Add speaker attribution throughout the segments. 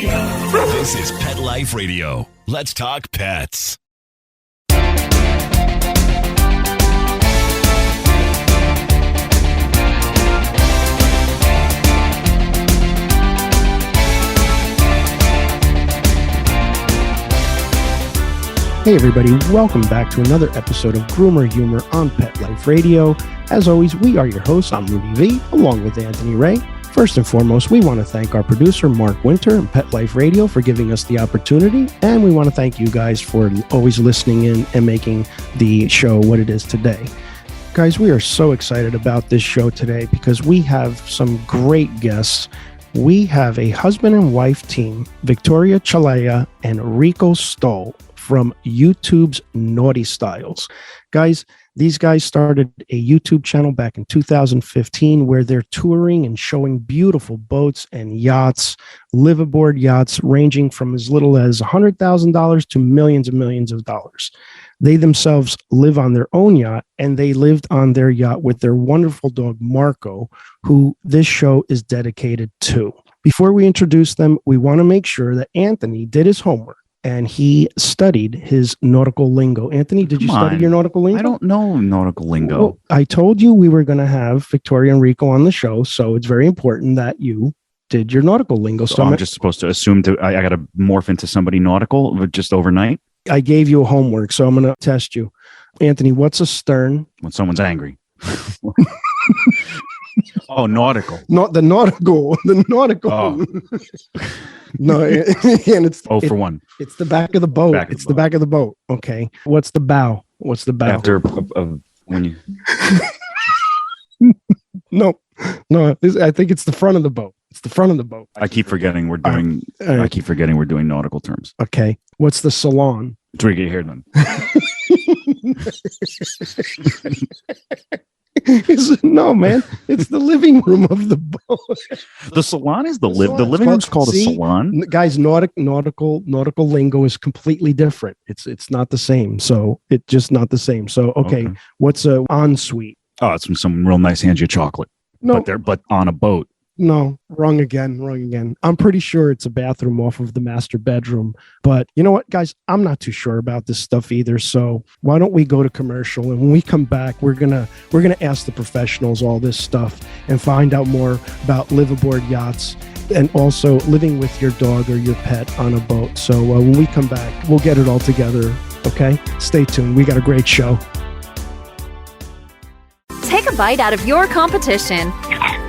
Speaker 1: This is Pet Life Radio. Let's talk pets.
Speaker 2: Hey everybody, welcome back to another episode of Groomer Humor on Pet Life Radio. As always, we are your hosts. I'm Rudy V, along with Anthony Ray. First and foremost, we want to thank our producer, Mark Winter, and Pet Life Radio for giving us the opportunity. And we want to thank you guys for always listening in and making the show what it is today. Guys, we are so excited about this show today because we have some great guests. We have a husband and wife team, Victoria Chalaya and Rico Stoll, from YouTube's NautiStyles. Guys, these guys started a YouTube channel back in 2015 where they're touring and showing beautiful boats and yachts, liveaboard yachts ranging from as little as $100,000 to millions and millions of dollars. They themselves live on their own yacht, and they lived on their yacht with their wonderful dog, Marco, who this show is dedicated to. Before we introduce them, we want to make sure that Anthony did his homework and he studied his nautical lingo. Anthony, did you study your nautical lingo?
Speaker 3: I don't know nautical lingo.
Speaker 2: Well, I told you we were going to have Victoria and Rico on the show, so it's very important that you did your nautical lingo.
Speaker 3: So I'm just supposed to assume I got to morph into somebody nautical just overnight?
Speaker 2: I gave you a homework, so I'm going to test you. Anthony, what's a stern?
Speaker 3: When someone's angry. Oh, nautical.
Speaker 2: Not the nautical. The nautical.
Speaker 3: Oh.
Speaker 2: No, and it's
Speaker 3: for one.
Speaker 2: It's the back of the boat. The back of the boat. Okay. What's the bow? What's the bow?
Speaker 3: After when you.
Speaker 2: No. I think it's the front of the boat. It's the front of the boat.
Speaker 3: I keep forgetting we're doing. I keep forgetting we're doing nautical terms.
Speaker 2: Okay. What's the salon?
Speaker 3: It's where you get your hair done.
Speaker 2: No, man. It's the living room of the boat.
Speaker 3: The salon is the living room's called a salon.
Speaker 2: Guys, nautical lingo is completely different. It's not the same. So it's just not the same. So okay. What's a ensuite?
Speaker 3: Oh, it's when someone real nice hands you chocolate.
Speaker 2: No,
Speaker 3: but on a boat.
Speaker 2: No, wrong again. I'm pretty sure it's a bathroom off of the master bedroom. But you know what, guys? I'm not too sure about this stuff either. So why don't we go to commercial? And when we come back, we're gonna ask the professionals all this stuff and find out more about liveaboard yachts and also living with your dog or your pet on a boat. So when we come back, we'll get it all together. Okay? Stay tuned. We got a great show.
Speaker 4: Take a bite out of your competition.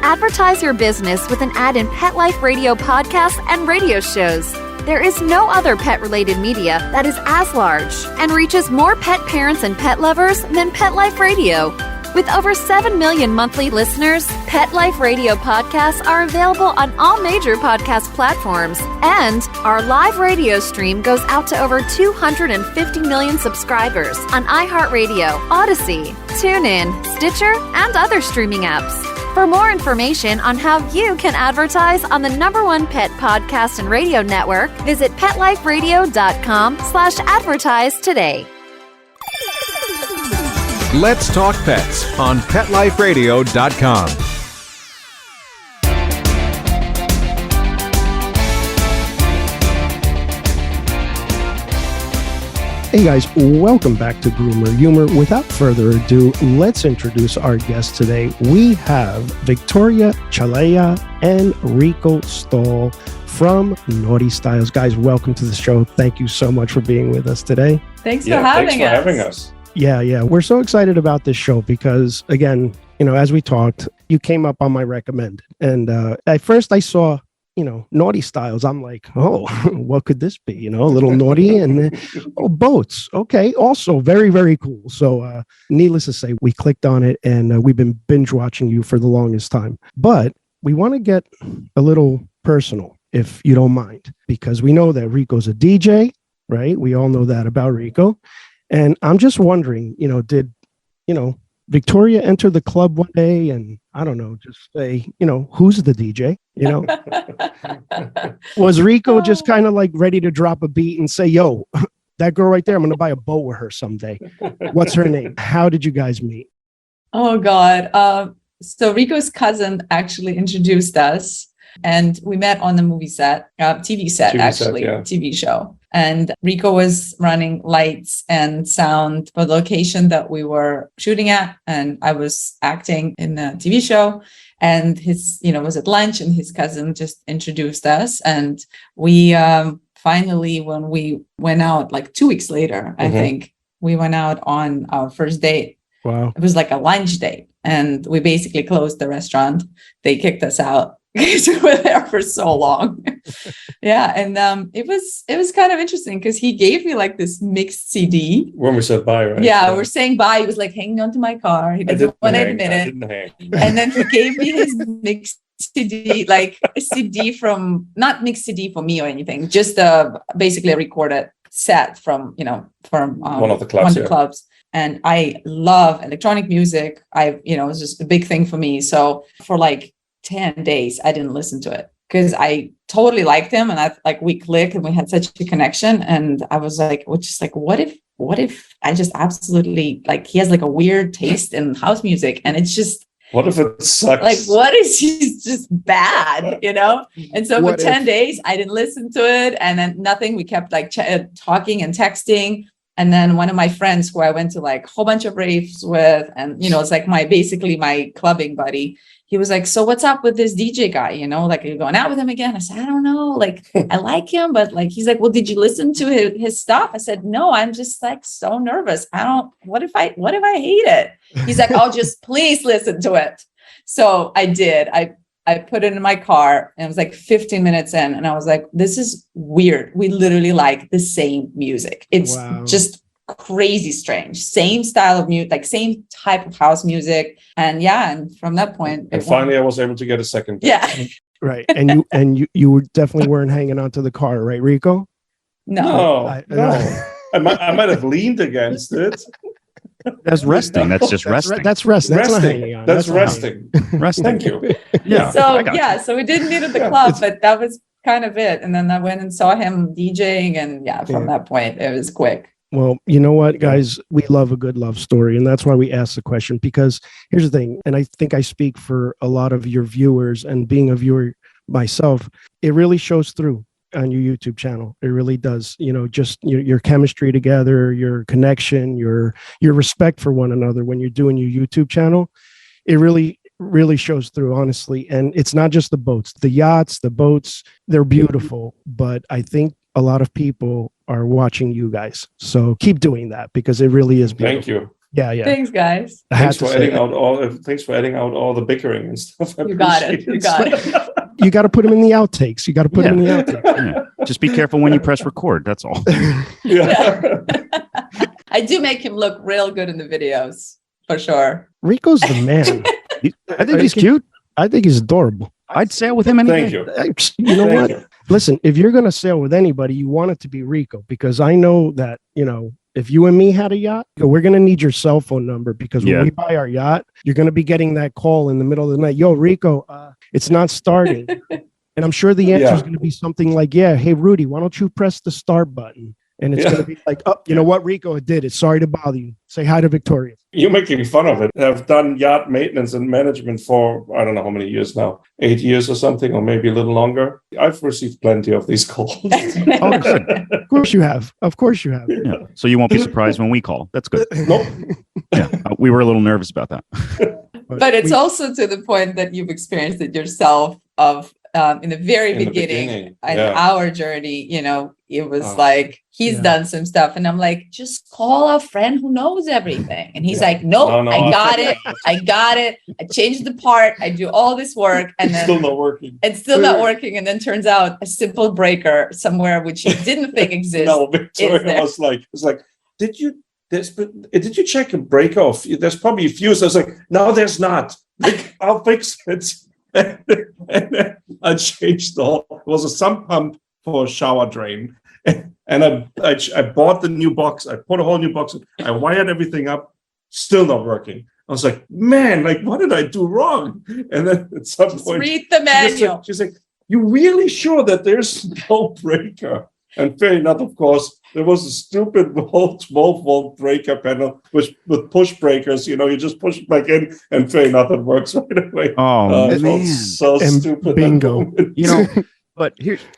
Speaker 4: Advertise your business with an ad in Pet Life Radio podcasts and radio shows. There is no other pet-related media that is as large and reaches more pet parents and pet lovers than Pet Life Radio. With over 7 million monthly listeners, Pet Life Radio podcasts are available on all major podcast platforms, and our live radio stream goes out to over 250 million subscribers on iHeartRadio, Odyssey, TuneIn, Stitcher, and other streaming apps. For more information on how you can advertise on the #1 pet podcast and radio network, visit PetLifeRadio.com/advertise today.
Speaker 5: Let's Talk Pets on PetLifeRadio.com.
Speaker 2: Hey guys, welcome back to Groomer Humor. Without further ado, let's introduce our guests today. We have Victoria Chalaya and Rico Stoll from NautiStyles. Guys, welcome to the show. Thank you so much for being with us today.
Speaker 6: Thanks for having us.
Speaker 2: Yeah. We're so excited about this show because, again, as we talked, you came up on my recommended. And at first I saw, NautiStyles. I'm like, oh, what could this be? A little naughty and boats. Okay. Also very, very cool. So needless to say, we clicked on it and we've been binge watching you for the longest time. But we want to get a little personal, if you don't mind, because we know that Rico's a DJ, right? We all know that about Rico. And I'm just wondering, did Victoria enter the club one day and, I don't know, just say, who's the DJ? Was Rico just kind of like ready to drop a beat and say, yo, that girl right there, I'm going to buy a boat with her someday. What's her name? How did you guys meet?
Speaker 6: Oh, God. So Rico's cousin actually introduced us. And we met on the movie set, TV set, TV show. And Rico was running lights and sound for the location that we were shooting at. And I was acting in the TV show. And his, was at lunch, and his cousin just introduced us. And we finally, when we went out, like 2 weeks later, I think, we went out on our first date.
Speaker 2: Wow.
Speaker 6: It was like a lunch date. And we basically closed the restaurant. They kicked us out because we were there for so long. Yeah. And it was kind of interesting because he gave me like this mixed CD.
Speaker 7: When we said bye, right?
Speaker 6: Yeah, we're saying bye. He was like hanging onto my car. He didn't want to admit it. And then he gave me his mixed CD, like a CD from, not mixed CD for me or anything, just basically a recorded set from one of the clubs. And I love electronic music. It was just a big thing for me. So for like 10 days, I didn't listen to it because I totally liked him, and we clicked and we had such a connection. And I was like, what if I just absolutely he has like a weird taste in house music, and it's just,
Speaker 7: what if it sucks?
Speaker 6: Like, what if he's just bad, And so for 10 days, I didn't listen to it. And then nothing. We kept talking and texting. And then one of my friends who I went to like a whole bunch of raves with, and, it's like basically my clubbing buddy. He was like, so what's up with this DJ guy? Are you going out with him again? I said, I don't know. I like him, but he's like, well, did you listen to his stuff? I said, no, I'm just so nervous. What if I hate it? He's like, oh, just please listen to it. So I did. I put it in my car, and it was like 15 minutes in, and I was like, this is weird. We literally like the same music. It's just crazy strange. Same style of music, same type of house music. And and from that point.
Speaker 7: And finally I was able to get a second date.
Speaker 6: Yeah.
Speaker 2: Right. And you definitely weren't hanging onto the car, right, Rico?
Speaker 6: No.
Speaker 7: I might have leaned against it.
Speaker 3: That's resting. That's just resting.
Speaker 2: That's resting. That's not hanging on.
Speaker 7: That's resting.
Speaker 3: Resting.
Speaker 7: Thank you.
Speaker 3: Yeah.
Speaker 6: So we didn't meet at the club, but that was kind of it. And then I went and saw him DJing, and from that point, it was quick.
Speaker 2: Well, you know what, guys? We love a good love story, and that's why we asked the question, because here's the thing, and I think I speak for a lot of your viewers, and being a viewer myself, it really shows through on your YouTube channel. It really does. Just your chemistry together, your connection, your respect for one another when you're doing your YouTube channel. It really shows through, honestly. And it's not just the boats, the yachts, the boats, they're beautiful, but I think a lot of people are watching you guys. So keep doing that, because it really is beautiful.
Speaker 7: Thank you.
Speaker 2: Yeah.
Speaker 6: Thanks, guys.
Speaker 7: Thanks for adding out all the bickering and stuff.
Speaker 6: You got it.
Speaker 2: You got to put them in the outtakes.
Speaker 3: Yeah. Just be careful when you press record. That's all.
Speaker 7: Yeah.
Speaker 6: I do make him look real good in the videos, for sure.
Speaker 2: Rico's the man.
Speaker 3: I think he's cute.
Speaker 2: I think he's adorable.
Speaker 3: I'd sail with him any
Speaker 7: Thank
Speaker 3: day.
Speaker 7: you.
Speaker 2: You know what? Listen, if you're going to sail with anybody, you want it to be Rico, because I know that, if you and me had a yacht, we're going to need your cell phone number, because when we buy our yacht, you're going to be getting that call in the middle of the night. Yo, Rico, it's not starting. And I'm sure the answer is going to be something like, hey, Rudy, why don't you press the start button? And it's going to be like, oh, you know what, Rico, it did it. Sorry to bother you. Say hi to Victoria.
Speaker 7: You're making fun of it. I've done yacht maintenance and management for, I don't know how many years now, 8 years or something, or maybe a little longer. I've received plenty of these calls.
Speaker 2: Oh, good. Of course you have.
Speaker 3: Yeah. So you won't be surprised when we call. That's good.
Speaker 7: Nope.
Speaker 3: Yeah. We were a little nervous about that.
Speaker 6: But it's also to the point that you've experienced it yourself of in the very beginning in our journey, it was like he's done some stuff, and I'm like, just call a friend who knows everything. And he's like, no, I got it. I changed the part. I do all this work, and then
Speaker 7: still not working.
Speaker 6: It's still not working. And then turns out a simple breaker somewhere which you didn't think exists.
Speaker 7: No, Victoria was like, did you check a breaker off? There's probably a fuse. I was like, no, there's not. I'll fix it. And I changed the whole. It was a sump pump for a shower drain, and I bought the new box. I put a whole new box in. I wired everything up. Still not working. I was like, man, what did I do wrong? And then at some point,
Speaker 6: read the manual.
Speaker 7: She's like, you really sure that there's no breaker? And fair enough, of course, there was a stupid 12-volt breaker panel with push breakers. You just push it back in, and fair enough, it works right away.
Speaker 3: Oh,
Speaker 7: It
Speaker 3: man.
Speaker 7: was so
Speaker 2: And
Speaker 7: stupid.
Speaker 2: bingo.
Speaker 3: But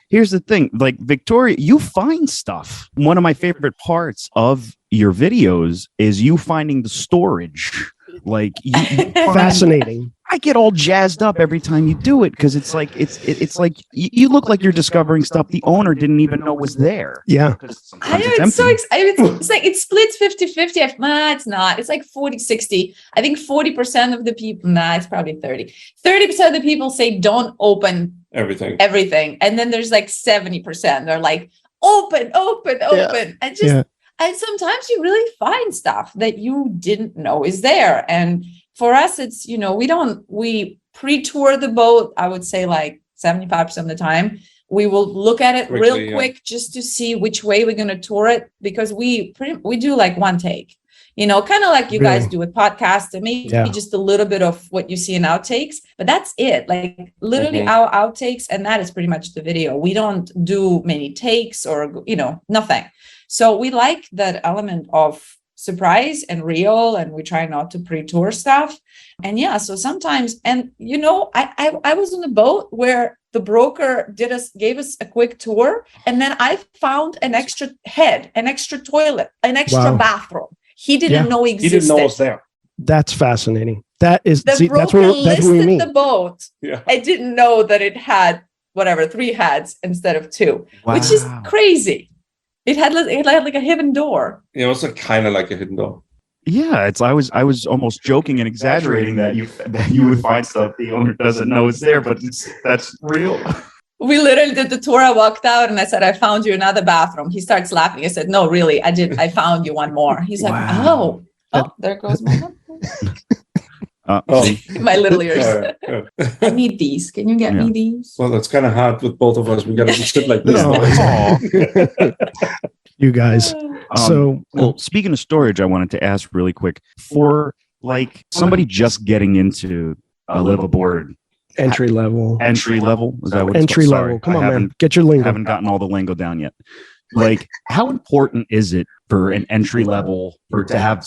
Speaker 3: here's the thing. Like, Victoria, you find stuff. One of my favorite parts of your videos is you finding the storage. Like, you
Speaker 2: Fascinating.
Speaker 3: I get all jazzed up every time you do it, because it's like it's like you look like you're discovering stuff the owner didn't even know was there.
Speaker 2: Yeah.
Speaker 6: I know, it's so exciting. It's like it splits 50-50. It's not. It's like 40-60. I think 40% of the people, it's probably 30. 30% of the people say don't open
Speaker 7: Everything.
Speaker 6: And then there's like 70%. They're like, open. And sometimes you really find stuff that you didn't know is there. And for us, it's, we pre-tour the boat, I would say like 75% of the time. We will look at it
Speaker 7: Quickly,
Speaker 6: real quick just to see which way we're going to tour it, because we do like one take, kind of like you guys do with podcasts, and maybe just a little bit of what you see in outtakes, but that's it. Like literally our outtakes, and that is pretty much the video. We don't do many takes or, nothing. So we like that element of surprise and real, and we try not to pre-tour stuff. And so sometimes, and I was on a boat where the broker gave us a quick tour, and then I found an extra head, an extra toilet, an extra bathroom. He didn't know existed.
Speaker 7: He didn't know it was there.
Speaker 2: That's fascinating. That is
Speaker 6: the broker listed the boat.
Speaker 7: Yeah.
Speaker 6: I didn't know that it had 3 heads instead of 2, which is crazy. It had like a hidden door.
Speaker 7: It was kind of like a hidden door.
Speaker 3: Yeah, I was almost joking and exaggerating that you would find stuff the owner doesn't know is there, but that's real.
Speaker 6: We literally did the tour. I walked out and I said, I found you another bathroom. He starts laughing. I said, no, really, I found you one more. He's like, oh, there goes my my little ears. I need these. Can you get me these?
Speaker 7: Well, that's kind of hard with both of us. We got to sit like this.
Speaker 2: You guys.
Speaker 3: Well, speaking of storage, I wanted to ask really quick, for like somebody just getting into a live aboard
Speaker 2: Entry level.
Speaker 3: Is that what it's
Speaker 2: Entry
Speaker 3: called?
Speaker 2: level.
Speaker 3: Sorry,
Speaker 2: Come on, man. Get your lingo.
Speaker 3: I haven't gotten all the lingo down yet. Like, how important is it for an entry level or to have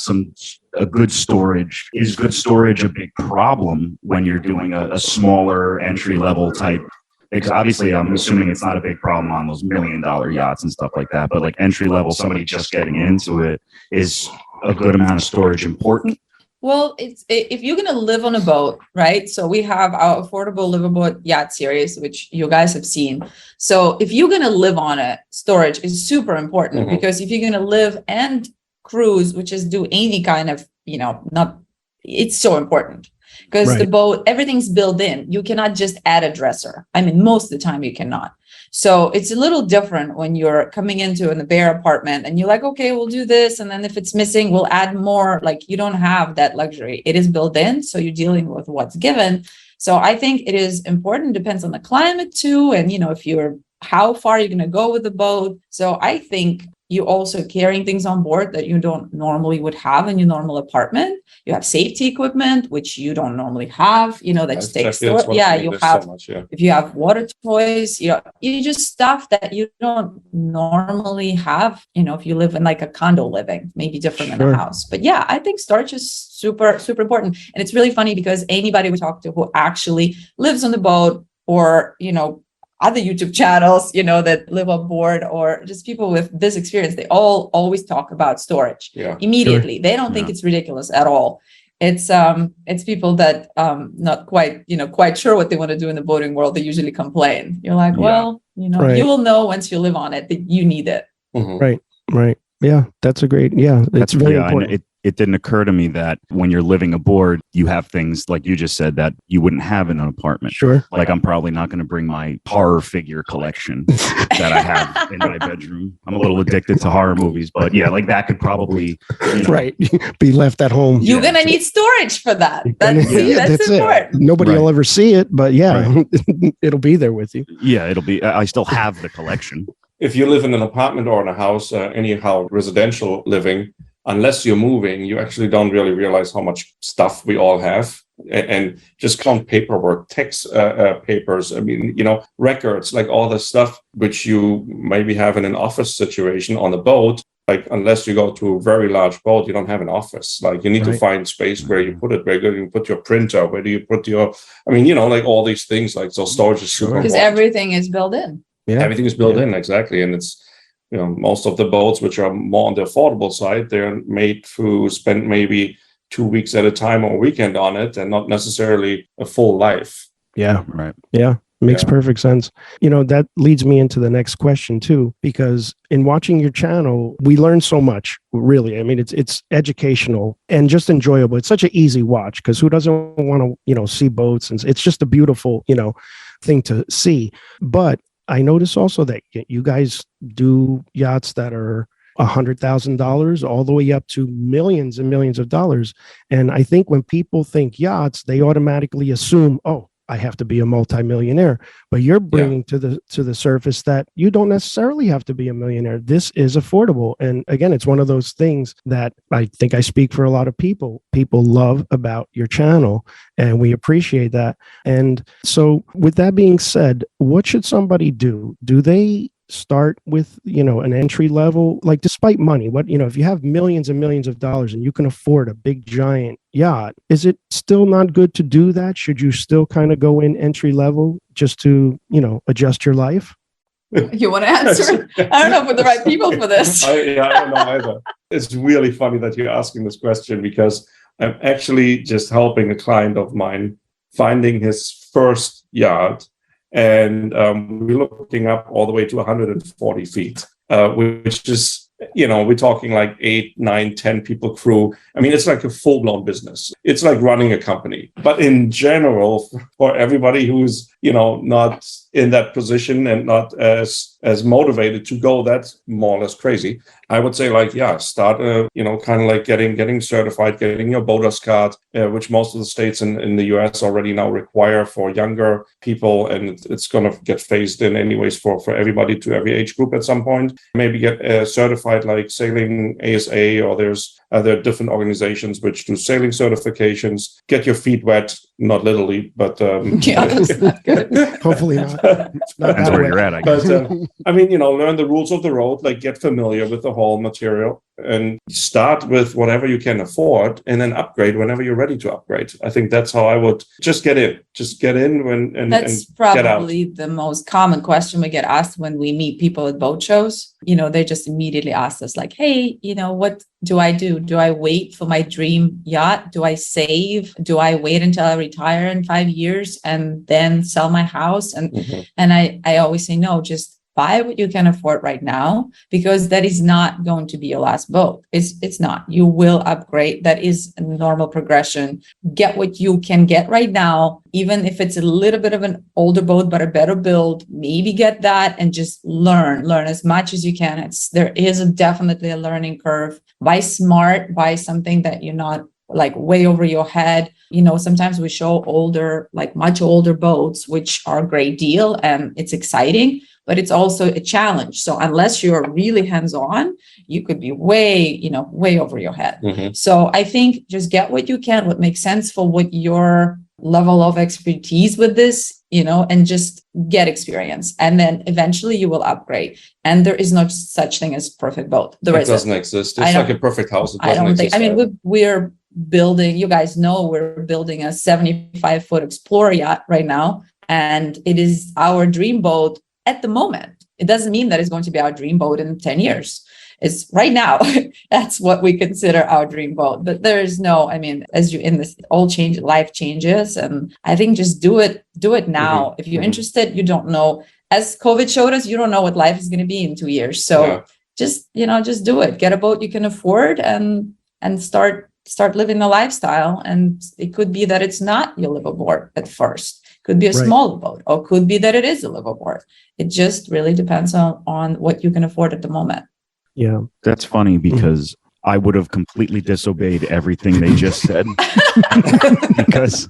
Speaker 3: a good storage? Is good storage a big problem when you're doing a smaller entry level type? Because obviously, I'm assuming it's not a big problem on those $1 million yachts and stuff like that. But like entry level, somebody just getting into it, is a good amount of storage important?
Speaker 6: Well, if you're going to live on a boat, right? So we have our affordable live aboard yacht series, which you guys have seen. So if you're going to live on it, storage is super important, because if you're going to live and cruise, which is do any kind of, it's so important, because the boat, everything's built in. You cannot just add a dresser. I mean, most of the time you cannot. So it's a little different when you're coming into a bare apartment and you're like, okay, we'll do this. And then if it's missing, we'll add more. Like, you don't have that luxury. It is built in. So you're dealing with what's given. So I think it is important. Depends on the climate too. And, how far you're going to go with the boat. So I think you also carrying things on board that you don't normally would have in your normal apartment. You have safety equipment, which you don't normally have, that just takes storage. Yeah, you have, if you have water toys, you just stuff that you don't normally have, if you live in like a condo living, maybe different in a house. But yeah, I think storage is super, super important. And it's really funny because anybody we talk to who actually lives on the boat, or, other YouTube channels, that live on board, or just people with this experience, they all always talk about storage immediately. They don't think it's ridiculous at all. It's people that not quite sure what they want to do in the boating world. They usually complain. You're like, well, you will know once you live on it that you need it.
Speaker 2: Right. Yeah, that's a great. Yeah, it's very important.
Speaker 3: It didn't occur to me that when you're living aboard, you have things like you just said that you wouldn't have in an apartment.
Speaker 2: Sure.
Speaker 3: Like, I'm probably not going to bring my horror figure collection that I have in my bedroom. I'm a little addicted to horror movies, but yeah, like that could probably
Speaker 2: be left at home.
Speaker 6: You're going to need storage for that. That's important.
Speaker 2: Nobody will ever see it, but it'll be there with you.
Speaker 3: Yeah, it'll be. I still have the collection.
Speaker 7: If you live in an apartment or in a house, anyhow, residential living, unless you're moving, you actually don't really realize how much stuff we all have. And just count paperwork, tax papers, I mean, records, like all the stuff which you maybe have in an office situation on a boat. Like, unless you go to a very large boat, you don't have an office. Like, you need to find space where you put it, where you put your printer, where do you put your, like all these things, like, so storage is super
Speaker 6: because
Speaker 7: important.
Speaker 6: everything is built in.
Speaker 2: Yeah.
Speaker 7: Everything is built in, exactly. And it's, most of the boats, which are more on the affordable side, they're made to spend maybe 2 weeks at a time or a weekend on it, and not necessarily a full life.
Speaker 2: Yeah.
Speaker 3: Right.
Speaker 2: Yeah. Makes perfect sense. That leads me into the next question too, because in watching your channel, we learn so much, really. I mean, it's educational and just enjoyable. It's such an easy watch, because who doesn't want to, see boats? And it's just a beautiful, thing to see. But I notice also that you guys do yachts that are $100,000 all the way up to millions and millions of dollars. And I think when people think yachts, they automatically assume, oh, I have to be a multimillionaire. But you're bringing to the surface that you don't necessarily have to be a millionaire. This is affordable. And again, it's one of those things that I think I speak for a lot of people. People love about your channel, and we appreciate that. And so with that being said, what should somebody do? Do they start with, an entry level, like, despite money, if you have millions and millions of dollars and you can afford a big giant yacht, is it still not good to do that? Should you still kind of go in entry level just to, adjust your life?
Speaker 6: You want to answer? I don't know if we're the right people for this.
Speaker 7: I don't know either. It's really funny that you're asking this question, because I'm actually just helping a client of mine finding his first yacht. And we're looking up all the way to 140 feet, which is, we're talking like 8, 9, 10 people crew. I mean, it's like a full-blown business. It's like running a company. But in general, for everybody who's, not in that position and not as motivated to go, that's more or less crazy. I would say, start, kind of like getting certified, getting your boater's card, which most of the states in the US already now require for younger people. And it's going to get phased in anyways for everybody, to every age group at some point. Maybe get certified like Sailing ASA, or there's other different organizations which do sailing certifications. Get your feet wet, not literally, but
Speaker 6: that's not good.
Speaker 2: Hopefully not.
Speaker 3: That's where you're at, I guess.
Speaker 7: But learn the rules of the road, like get familiar with the whole material, and start with whatever you can afford, and then upgrade whenever you're ready to upgrade. I think that's how I would just get in. Just get in and
Speaker 6: that's probably the most common question we get asked when we meet people at boat shows. They just immediately ask us, like, hey, what do I do? Do I wait for my dream yacht? Do I save? Do I wait until I retire in 5 years and then sell my house? And I always say, no, just buy what you can afford right now, because that is not going to be your last boat. It's not. You will upgrade. That is a normal progression. Get what you can get right now, even if it's a little bit of an older boat, but a better build. Maybe get that and just learn as much as you can. There is definitely a learning curve. Buy smart, buy something that you're not like way over your head. Sometimes we show older, like much older boats, which are a great deal and it's exciting, but it's also a challenge. So unless you're really hands-on, you could be way over your head. So I think just get what you can, what makes sense for what your level of expertise with this, and just get experience. And then eventually you will upgrade. And there is no such thing as perfect boat.
Speaker 7: It doesn't exist. It's like a perfect house. It doesn't exist.
Speaker 6: We're building, you guys know, we're building a 75-foot Explorer yacht right now. And it is our dream boat at the moment. It doesn't mean that it's going to be our dream boat in 10 years. It's right now. That's what we consider our dream boat. But there is no, as you in this all change, life changes. And I think just do it now. If you're interested, you don't know. As COVID showed us, you don't know what life is going to be in 2 years. So just do it. Get a boat you can afford and start living the lifestyle. And it could be that it's not your liveaboard at first. Could be a smaller boat, or could be that it is a liveaboard. It just really depends on what you can afford at the moment.
Speaker 2: Yeah.
Speaker 3: That's funny, because I would have completely disobeyed everything they just said. Because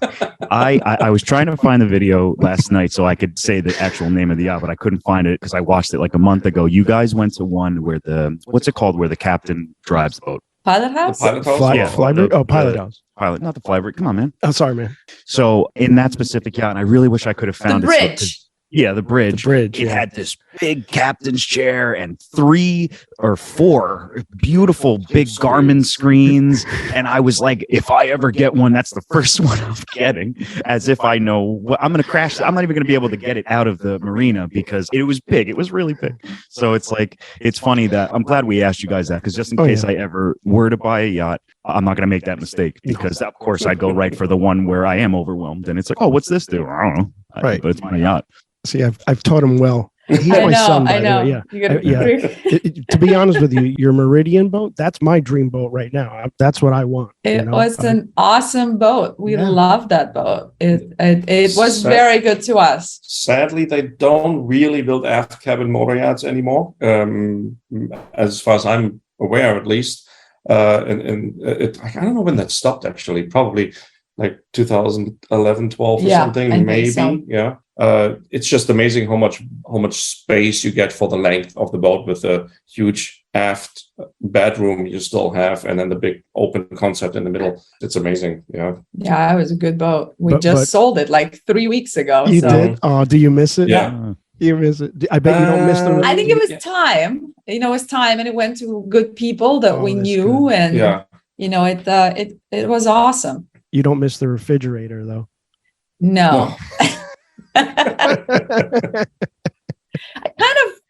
Speaker 3: I was trying to find the video last night so I could say the actual name of the yacht, but I couldn't find it because I watched it like a month ago. You guys went to one where what's it called, where the captain drives the boat?
Speaker 6: Pilot House?
Speaker 7: The Pilot House?
Speaker 2: Pilot House.
Speaker 3: Pilot, not the flybridge. Come on, man.
Speaker 2: Oh, sorry, man.
Speaker 3: So in that specific yacht, and I really wish I could have
Speaker 6: The
Speaker 3: found it.
Speaker 6: bridge.
Speaker 3: Yeah, the bridge.
Speaker 2: The bridge,
Speaker 3: It
Speaker 2: yeah.
Speaker 3: had this big captain's chair and 3 or 4 beautiful big Garmin screens. And I was like, if I ever get one, that's the first one I'm getting. As if I know what I'm going to crash. I'm not even going to be able to get it out of the marina because it was big. It was really big. So it's like, it's funny that I'm glad we asked you guys that, because just in case I ever were to buy a yacht, I'm not going to make that mistake, because of course I'd go right for the one where I am overwhelmed. And it's like, oh, what's this do? I don't know.
Speaker 2: Right.
Speaker 3: But it's my yacht.
Speaker 2: See, I've taught him well. He's my son, by the way. Yeah.
Speaker 6: You gotta
Speaker 2: To be honest with you, your Meridian boat, that's my dream boat right now. That's what I want.
Speaker 6: It was an awesome boat. We loved that boat. It was very good to us.
Speaker 7: Sadly, they don't really build aft cabin motor yachts anymore, as far as I'm aware, at least. And I don't know when that stopped, actually. Probably like 2011, 12 or something, maybe. So. Yeah. It's just amazing how much space you get for the length of the boat, with a huge aft bedroom you still have, and then the big open concept in the middle. It's amazing. Yeah.
Speaker 6: Yeah, it was a good boat. We just sold it like 3 weeks ago.
Speaker 2: You did? Oh, do you miss it?
Speaker 7: Yeah.
Speaker 2: You miss it? I bet you don't miss the.
Speaker 6: I think it was time. It was time, and it went to good people that we knew, and it was awesome.
Speaker 2: You don't miss the refrigerator, though.
Speaker 6: No. I kind of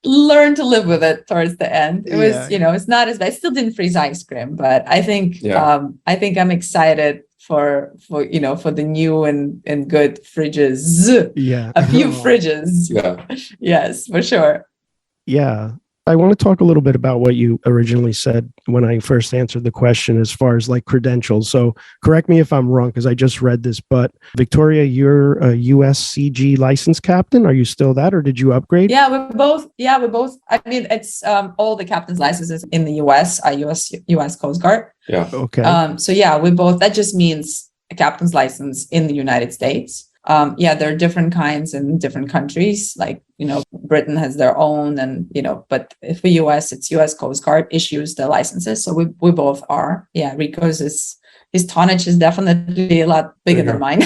Speaker 6: learned to live with it towards the end. It was, it's not as bad. I still didn't freeze ice cream, but I think I'm excited for the new and good fridges.
Speaker 2: Yeah.
Speaker 6: A few fridges.
Speaker 7: Yeah.
Speaker 6: Yes, for sure.
Speaker 2: Yeah. I want to talk a little bit about what you originally said when I first answered the question, as far as like credentials. So correct me if I'm wrong, because I just read this, but Victoria, you're a USCG license captain. Are you still that, or did you upgrade?
Speaker 6: Yeah, we're both. I mean, it's all the captain's licenses in the US are US Coast Guard.
Speaker 7: Yeah.
Speaker 2: Okay.
Speaker 6: So yeah, we both. That just means a captain's license in the United States. There are different kinds in different countries. Like, Britain has their own, and, but for US, it's US Coast Guard issues the licenses. So we both are. Yeah. Rico's his tonnage is definitely a lot bigger than mine.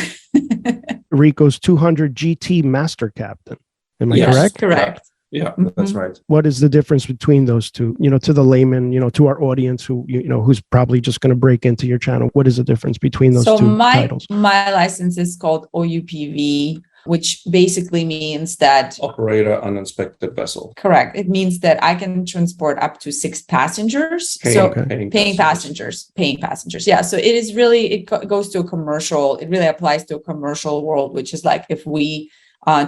Speaker 2: Rico's 200 GT Master Captain. Am I correct?
Speaker 6: Correct.
Speaker 7: Yeah, that's right.
Speaker 2: What is the difference between those two? To the layman, to our audience who's probably just going to break into your channel. What is the difference between those two titles?
Speaker 6: My license is called OUPV, which basically means that
Speaker 7: Operator Uninspected Vessel.
Speaker 6: Correct. It means that I can transport up to 6 passengers. Paying passengers. Yeah. So it is really, it goes to a commercial. It really applies to a commercial world, which is like if we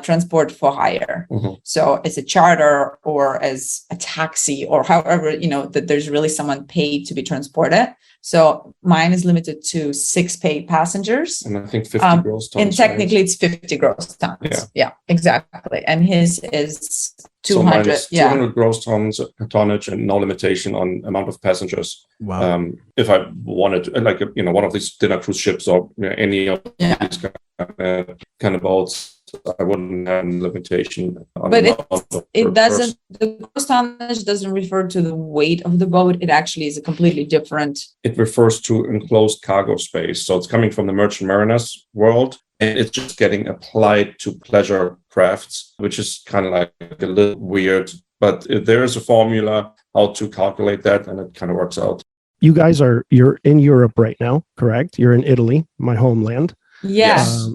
Speaker 6: transport for hire.
Speaker 7: Mm-hmm.
Speaker 6: So as a charter or as a taxi or however, that there's really someone paid to be transported. So mine is limited to 6 paid passengers.
Speaker 7: And I think 50 gross tons.
Speaker 6: And technically it's 50 gross tons. Yeah, exactly. And his is 200.
Speaker 7: So mine is 200 gross tonnage and no limitation on amount of passengers.
Speaker 2: Wow.
Speaker 7: If I wanted to, like, one of these dinner cruise ships or any of these kind of boats, I wouldn't have a limitation.
Speaker 6: But the gross tonnage doesn't refer to the weight of the boat. It actually is a completely different.
Speaker 7: It refers to enclosed cargo space. So it's coming from the merchant mariners world, and it's just getting applied to pleasure crafts, which is kind of like a little weird, but there is a formula how to calculate that, and it kind of works out.
Speaker 2: You guys you're in Europe right now, correct? You're in Italy, my homeland.
Speaker 6: Yes.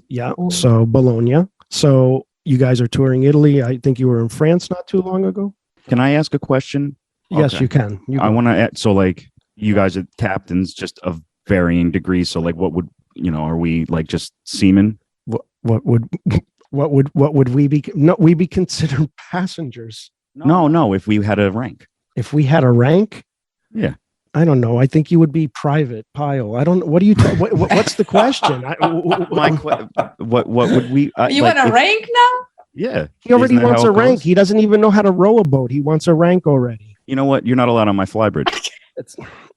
Speaker 2: So Bologna. So you guys are touring Italy. I think you were in France not too long ago.
Speaker 3: Can I ask a question?
Speaker 2: Yes, you can.
Speaker 3: I want to add, so like you guys are captains just of varying degrees. So like what would, are we like just seamen?
Speaker 2: What would we be? No, we be considered passengers.
Speaker 3: No, if we had a rank.
Speaker 2: If we had a rank?
Speaker 3: Yeah.
Speaker 2: I don't know. I think you would be private pile. I don't. What do you? What's the question?
Speaker 3: What would we?
Speaker 6: You want a rank now?
Speaker 3: Yeah.
Speaker 2: He already wants a rank. He doesn't even know how to row a boat. He wants a rank already.
Speaker 3: You know what? You're not allowed on my flybridge.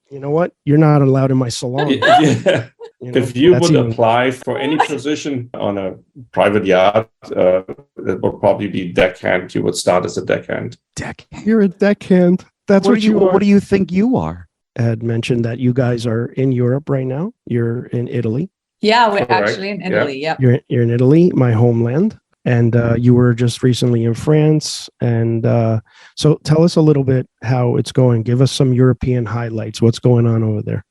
Speaker 2: You know what? You're not allowed in my salon.
Speaker 7: Yeah. If you would apply for any position on a private yacht, it would probably be deckhand. You would start as a deckhand.
Speaker 2: You're a deckhand. That's what you are.
Speaker 3: What do you think you are?
Speaker 2: had mentioned that you guys are in Europe right now. You're in Italy.
Speaker 6: Yeah, we're
Speaker 7: Correct.
Speaker 6: actually in Italy. Yeah.
Speaker 2: You're in Italy, my homeland. And you were just recently in France. And so tell us a little bit how it's going. Give us some European highlights. What's going on over there?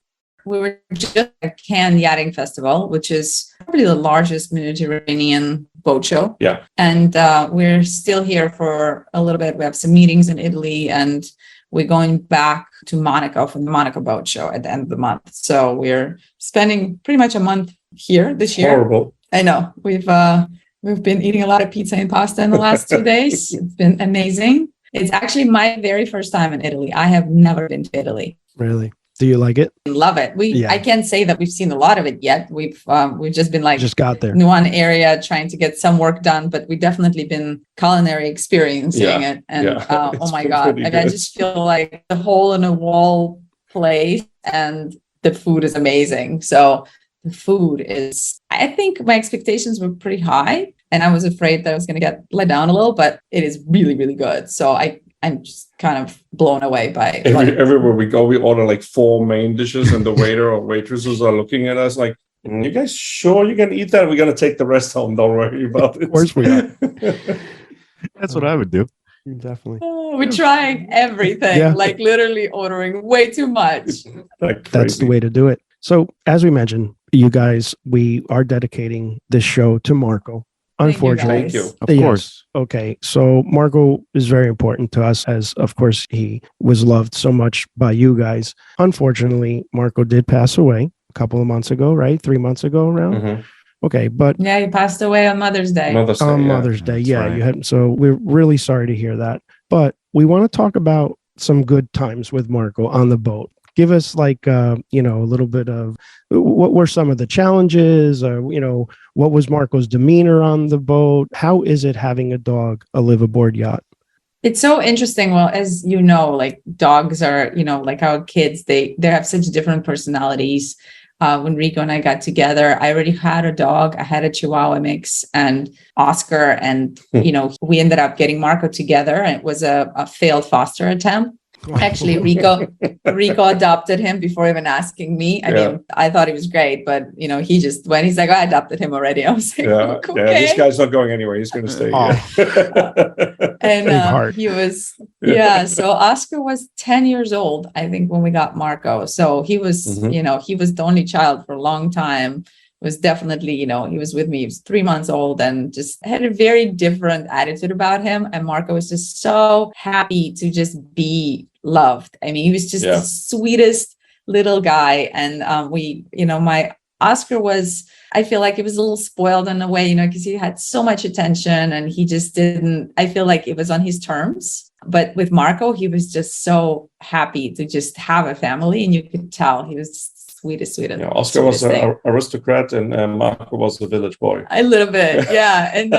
Speaker 6: We were just at Cannes Yachting Festival, which is probably the largest Mediterranean boat show.
Speaker 7: Yeah.
Speaker 6: And we're still here for a little bit. We have some meetings in Italy, and we're going back to Monaco for the Monaco Boat Show at the end of the month. So we're spending pretty much a month here this year.
Speaker 7: Horrible.
Speaker 6: I know. We've been eating a lot of pizza and pasta in the last 2 days. It's been amazing. It's actually my very first time in Italy. I have never been to Italy.
Speaker 2: Really? Do you like it?
Speaker 6: Love it. I can't say that we've seen a lot of it yet. We've just been
Speaker 2: Just got there.
Speaker 6: in one area trying to get some work done, but we definitely been culinary experiencing it. And oh my God, I just feel like the hole in a wall place, and the food is amazing. So the food is, I think my expectations were pretty high, and I was afraid that I was going to get let down a little, but it is really, really good. So I'm just kind of blown away by
Speaker 7: everywhere we go. We order like 4 main dishes, and the waiter or waitresses are looking at us like, "You guys sure you can eat that? We're gonna take the rest home. Don't worry about it."
Speaker 2: Of course we are.
Speaker 3: That's what I would do.
Speaker 2: Definitely.
Speaker 6: we're trying everything, like literally ordering way too much.
Speaker 2: That's the way to do it. So as we mentioned, you guys, we are dedicating this show to Marco. Unfortunately.
Speaker 7: Thank you.
Speaker 3: Of course.
Speaker 2: Okay. So Marco is very important to us, as of course he was loved so much by you guys. Unfortunately, Marco did pass away a couple of months ago, right? 3 months ago around.
Speaker 7: Mm-hmm.
Speaker 2: Okay. But
Speaker 6: yeah, he passed away on Mother's Day.
Speaker 2: Mother's Day. Yeah.
Speaker 3: Right.
Speaker 2: You had, so we're really sorry to hear that. But we want to talk about some good times with Marco on the boat. Give us like, a little bit of what were some of the challenges, what was Marco's demeanor on the boat? How is it having a live aboard yacht?
Speaker 6: It's so interesting. Well, as you know, like dogs are, like our kids, they have such different personalities. When Rico and I got together, I already had a dog. I had a Chihuahua mix and Oscar, and, we ended up getting Marco together, and it was a failed foster attempt. Actually, Rico adopted him before even asking me. I mean, I thought he was great, but he just when he's like, I adopted him already. I was like, okay.
Speaker 7: This guy's not going anywhere. He's going to stay here.
Speaker 6: And he was, So Oscar was 10 years old, I think, when we got Marco. So he was, he was the only child for a long time. Was definitely, he was with me. He was 3 months old and just had a very different attitude about him. And Marco was just so happy to just be loved. I mean, he was just the sweetest little guy. And my Oscar was, I feel like he was a little spoiled in a way, because he had so much attention, and he just didn't, I feel like it was on his terms. But with Marco, he was just so happy to just have a family, and you could tell he was just sweetest.
Speaker 7: Oscar was an aristocrat, and Marco was a village boy.
Speaker 6: A little bit, yeah. And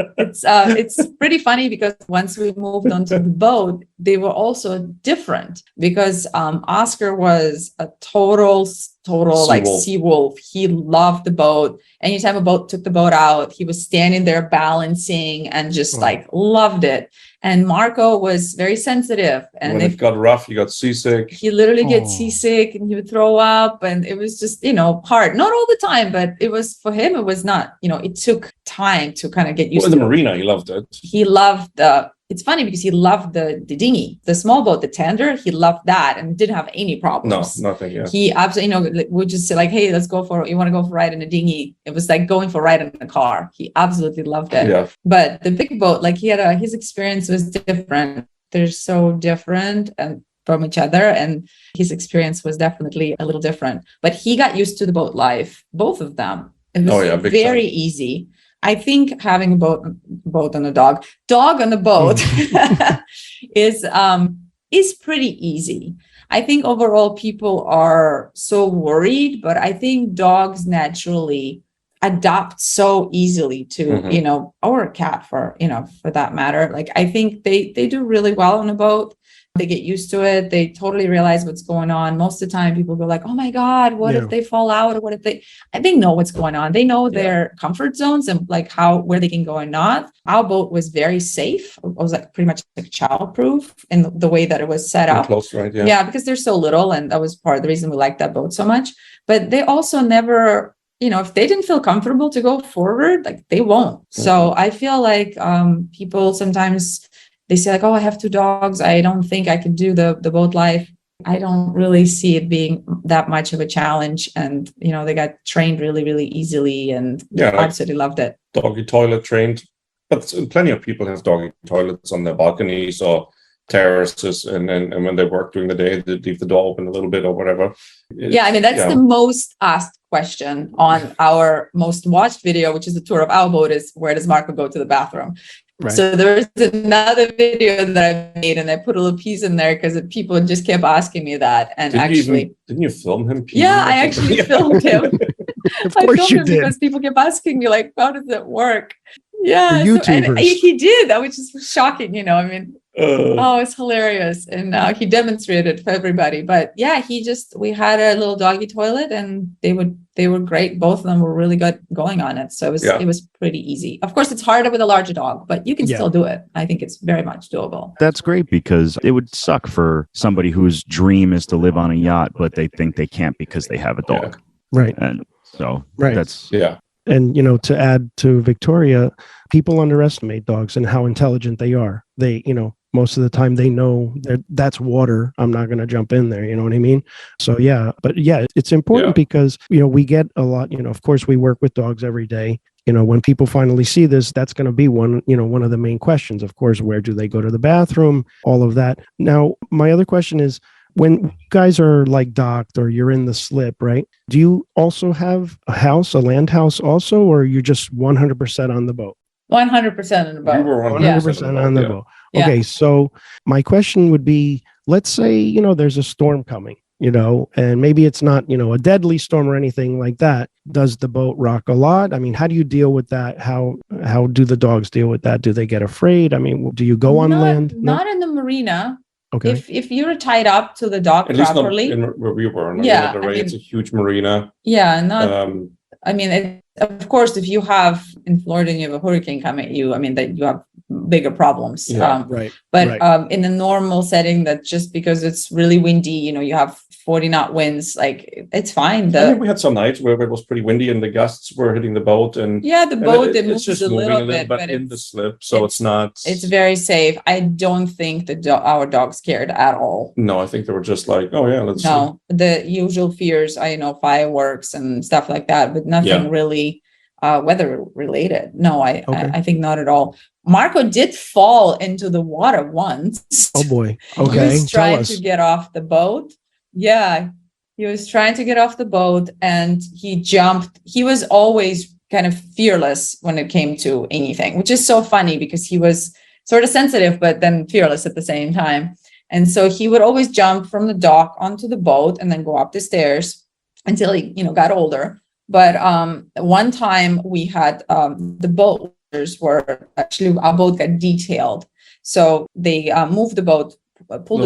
Speaker 6: it's pretty funny because once we moved onto the boat, they were also different, because Oscar was a total sea wolf. He loved the boat. Anytime a boat took the boat out, he was standing there balancing and just loved it. And Marco was very sensitive. And
Speaker 7: when it got rough, he got seasick.
Speaker 6: He literally gets seasick, and he would throw up. And it was just, hard. Not all the time, but it was, for him, it was not, it took time to kind of get used to it.
Speaker 7: In the marina, he loved it.
Speaker 6: He loved it's funny because he loved the dinghy, the small boat, the tender. He loved that and didn't have any problems.
Speaker 7: No, nothing. Yeah.
Speaker 6: He absolutely, would just say like, "Hey, you want to go for a ride in a dinghy?" It was like going for a ride in a car. He absolutely loved it.
Speaker 7: Yeah.
Speaker 6: But the big boat, like his experience was different. They're so different and from each other, and his experience was definitely a little different. But he got used to the boat life, both of them. It was very easy. I think having a boat and a dog on the boat is pretty easy. I think overall people are so worried, but I think dogs naturally adapt so easily to, or a cat for that matter. Like, I think they do really well on a boat. They get used to it. They totally realize what's going on. Most of the time people go like, oh my God, what if they fall out? Or what if they know what's going on. They know their comfort zones and like where they can go and not. Our boat was very safe. It was like pretty much like child-proof in the way that it was set up.
Speaker 7: Close, right?
Speaker 6: Yeah, because they're so little. And that was part of the reason we liked that boat so much. But they also never, if they didn't feel comfortable to go forward, like they won't. So I feel like people sometimes they say like, oh, I have 2 dogs. I don't think I can do the boat life. I don't really see it being that much of a challenge. And, they got trained really, really easily and absolutely loved it.
Speaker 7: Doggy toilet trained. But plenty of people have doggy toilets on their balconies or terraces. And when they work during the day, they leave the door open a little bit or whatever.
Speaker 6: That's the most asked question on our most watched video, which is the tour of our boat, is where does Marco go to the bathroom? Right. So there's another video that I made and I put a little piece in there because people just kept asking me that. And
Speaker 7: didn't you film him?
Speaker 6: Yeah, I actually filmed him.
Speaker 2: Of course you did.
Speaker 6: Because people kept asking me like, how does it work? Yeah.
Speaker 2: YouTubers.
Speaker 6: He did. That was just shocking, it's hilarious. And he demonstrated for everybody. But yeah, we had a little doggy toilet and they were great. Both of them were really good going on it. So it was pretty easy. Of course, it's harder with a larger dog, but you can still do it. I think it's very much doable.
Speaker 3: That's great because it would suck for somebody whose dream is to live on a yacht, but they think they can't because they have a dog.
Speaker 2: Right.
Speaker 3: And so
Speaker 2: that's
Speaker 3: And,
Speaker 2: to add to Victoria, people underestimate dogs and how intelligent they are. They, most of the time they know that's water. I'm not going to jump in there. You know what I mean? So, it's important because, we get a lot, of course, we work with dogs every day. When people finally see this, that's going to be one of the main questions. Of course, where do they go to the bathroom? All of that. Now, my other question is, when you guys are like docked or you're in the slip, right? Do you also have a land house also, or you're just 100% on the boat?
Speaker 6: 100% on the boat.
Speaker 7: You were
Speaker 2: 100% on the boat. Okay, so my question would be, let's say, there's a storm coming, and maybe it's not, a deadly storm or anything like that. Does the boat rock a lot? I mean, how do you deal with that? How do the dogs deal with that? Do they get afraid? I mean, do you go on land?
Speaker 6: Not in the marina.
Speaker 2: Okay.
Speaker 6: If you're tied up to the dock properly,
Speaker 7: where we were, it's a huge marina.
Speaker 6: Of course, if you have in Florida and you have a hurricane coming at you, that you have bigger problems. But in a normal setting, that just because it's really windy, you have 40 knot winds, like it's fine.
Speaker 7: I think we had some nights where it was pretty windy and the gusts were hitting the boat, and
Speaker 6: the boat it moves
Speaker 7: just
Speaker 6: a little bit,
Speaker 7: but in the slip, so it's not.
Speaker 6: It's very safe. I don't think our dog's scared at all.
Speaker 7: No, I think they were just like, oh yeah, let's.
Speaker 6: No, the usual fears, fireworks and stuff like that, but nothing really weather related. No, I think not at all. Marco did fall into the water once.
Speaker 2: Oh boy. Okay.
Speaker 6: He was trying to get off the boat. Yeah. He was trying to get off the boat and he jumped. He was always kind of fearless when it came to anything, which is so funny because he was sort of sensitive, but then fearless at the same time. And so he would always jump from the dock onto the boat and then go up the stairs until he, got older. But one time we had the boat were actually, our boat got detailed. So they moved the boat, pulled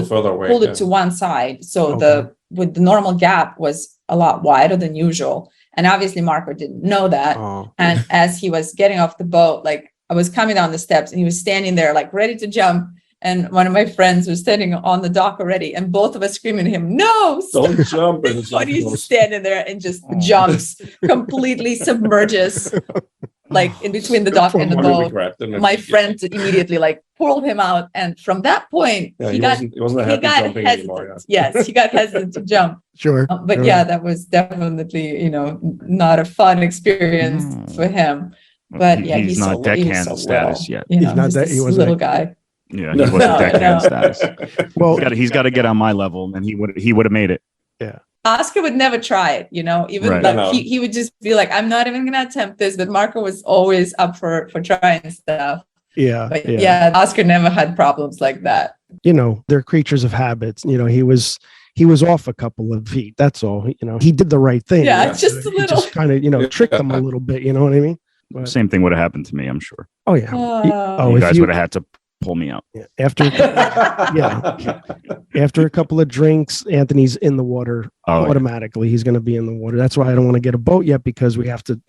Speaker 6: it to one side. So the normal gap was a lot wider than usual. And obviously Marco didn't know that. Oh. And as he was getting off the boat, like I was coming down the steps and he was standing there like ready to jump. And one of my friends was standing on the dock already, and both of us screaming at him, "No,
Speaker 7: don't jump!" And
Speaker 6: he's just standing there and just jumps, completely submerges, like in between the dock and the boat. My friend immediately like pulled him out, and from that point, he got hesitant. Anymore, Yes, he got hesitant to jump.
Speaker 2: Sure,
Speaker 6: but that was definitely not a fun experience for him. But
Speaker 3: he's not deckhand status yet.
Speaker 6: He's not that. He was little guy.
Speaker 3: Yeah, he wasn't deckhand status. Well, he's got to get on my level, and he would have made it.
Speaker 2: Yeah.
Speaker 6: Oscar would never try it, even like he would just be like, I'm not even going to attempt this. But Marco was always up for trying stuff.
Speaker 2: Yeah.
Speaker 6: But Oscar never had problems like that.
Speaker 2: They're creatures of habits. He was off a couple of feet. That's all. He did the right thing.
Speaker 6: Yeah, just a little.
Speaker 2: Just kind of, tricked them a little bit. You know what I mean?
Speaker 3: But, same thing would have happened to me, I'm sure.
Speaker 2: Oh yeah.
Speaker 3: You guys would have had to pull me out.
Speaker 2: Yeah. After a couple of drinks, Anthony's in the water automatically. He's going to be in the water. That's why I don't want to get a boat yet, because we have to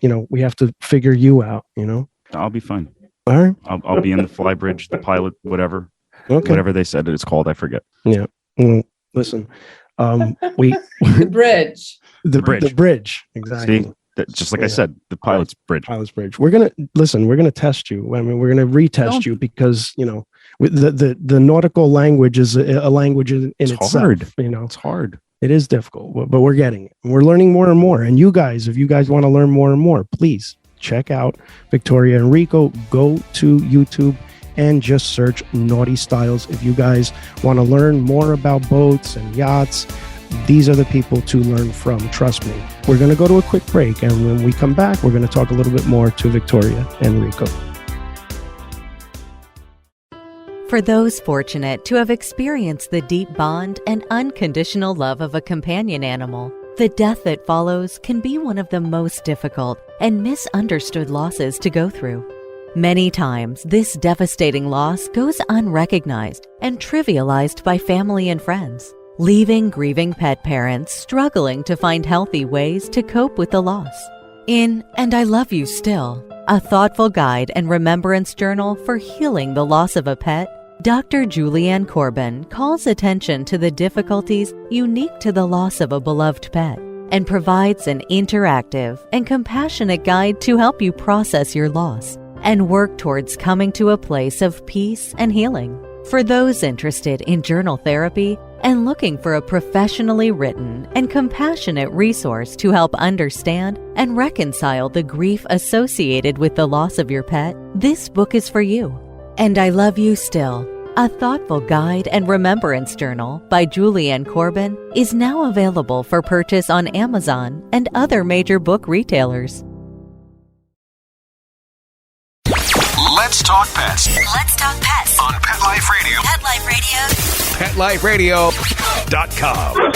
Speaker 2: figure you out,
Speaker 3: I'll be fine.
Speaker 2: All right.
Speaker 3: I'll be in the fly bridge, the pilot, whatever.
Speaker 2: Okay.
Speaker 3: Whatever they said it's called, I forget.
Speaker 2: Yeah. Well, listen,
Speaker 6: The bridge.
Speaker 2: the bridge. Exactly.
Speaker 3: See, just like I said, the pilot's bridge.
Speaker 2: Pilot's bridge. We're gonna test you. I mean, we're gonna retest you, because the nautical language is a language in itself.
Speaker 3: Hard.
Speaker 2: It's
Speaker 3: hard.
Speaker 2: It is difficult, but we're getting it. We're learning more and more. And you guys, if you guys want to learn more and more, please check out Victoria and Rico. Go to YouTube and just search NautiStyles. If you guys want to learn more about boats and yachts, these are the people to learn from. Trust me. We're going to go to a quick break, and when we come back, we're going to talk a little bit more to Victoria and Rico.
Speaker 8: For those fortunate to have experienced the deep bond and unconditional love of a companion animal, the death that follows can be one of the most difficult and misunderstood losses to go through. Many times, this devastating loss goes unrecognized and trivialized by family and friends, leaving grieving pet parents struggling to find healthy ways to cope with the loss. In And I Love You Still, a thoughtful guide and remembrance journal for healing the loss of a pet, Dr. Julianne Corbin calls attention to the difficulties unique to the loss of a beloved pet and provides an interactive and compassionate guide to help you process your loss and work towards coming to a place of peace and healing. For those interested in journal therapy and looking for a professionally written and compassionate resource to help understand and reconcile the grief associated with the loss of your pet, this book is for you. And I Love You Still, a thoughtful guide and remembrance journal by Julianne Corbin, is now available for purchase on Amazon and other major book retailers.
Speaker 5: Let's talk pets
Speaker 9: Let's talk pets
Speaker 5: on Pet Life Radio.
Speaker 9: Pet Life Radio.
Speaker 5: PetLifeRadio.com.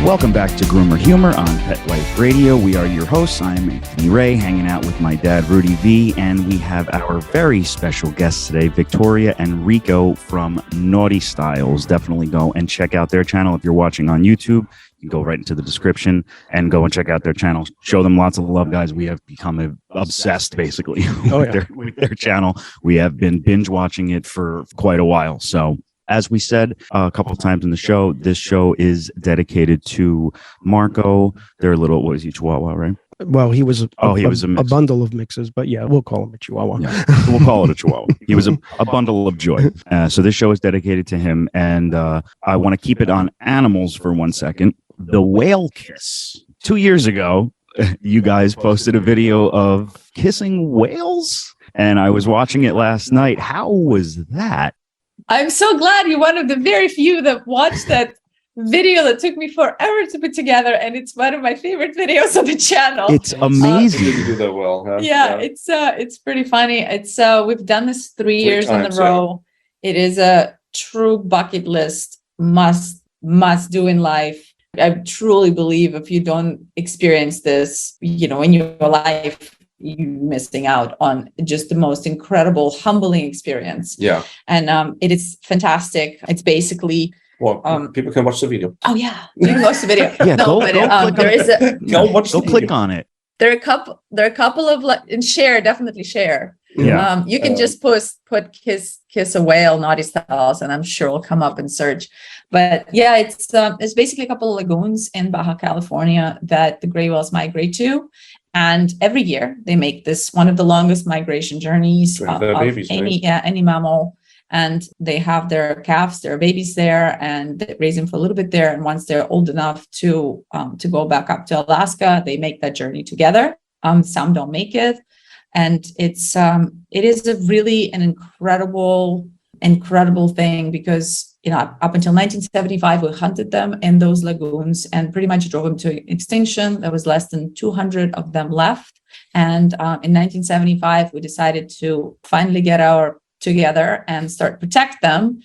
Speaker 3: Welcome back to Groomer Humor on Pet Life Radio. We are your hosts. I'm Anthony Ray, hanging out with my dad, Rudy V, and we have our very special guests today, Victoria and Rico from NautiStyles. Definitely go and check out their channel. If you're watching on YouTube, you can go right into the description and go and check out their channel. Show them lots of love, guys. We have become obsessed, basically, with their channel. We have been binge watching it for quite a while. So, as we said a couple of times in the show, this show is dedicated to Marco. They're a little, what is he, Chihuahua, right?
Speaker 2: Well, he was
Speaker 3: a
Speaker 2: bundle of mixes, but yeah, we'll call him a Chihuahua.
Speaker 3: Yeah, we'll call it a Chihuahua. He was a bundle of joy. So this show is dedicated to him, and I want to keep it on animals for 1 second. The whale kiss. 2 years ago, you guys posted a video of kissing whales, and I was watching it last night. How was that?
Speaker 6: I'm so glad you're one of the very few that watched that video that took me forever to put together, and it's one of my favorite videos on the channel.
Speaker 3: It's amazing.
Speaker 7: You do that well, huh?
Speaker 6: Yeah, it's pretty funny. It's we've done this 3 years in a row. It is a true bucket list must do in life. I truly believe if you don't experience this, in your life, you're missing out on just the most incredible, humbling experience.
Speaker 7: Yeah.
Speaker 6: And it is fantastic. It's basically
Speaker 7: people can watch the video.
Speaker 6: Oh yeah, you can watch the video.
Speaker 3: Yeah, go click on it.
Speaker 6: There are a couple of and share, definitely share.
Speaker 3: Yeah.
Speaker 6: You can just put kiss a whale NautiStyles, and I'm sure it'll come up in search. But yeah, it's basically a couple of lagoons in Baja California that the gray whales migrate to. And every year they make this one of the longest migration journeys of any mammal. And they have their calves, their babies there, and they raise them for a little bit there. And once they're old enough to go back up to Alaska, they make that journey together. Some don't make it. And it is a really an incredible thing because, up until 1975, we hunted them in those lagoons and pretty much drove them to extinction. There was less than 200 of them left. And in 1975, we decided to finally get our together and start protect them.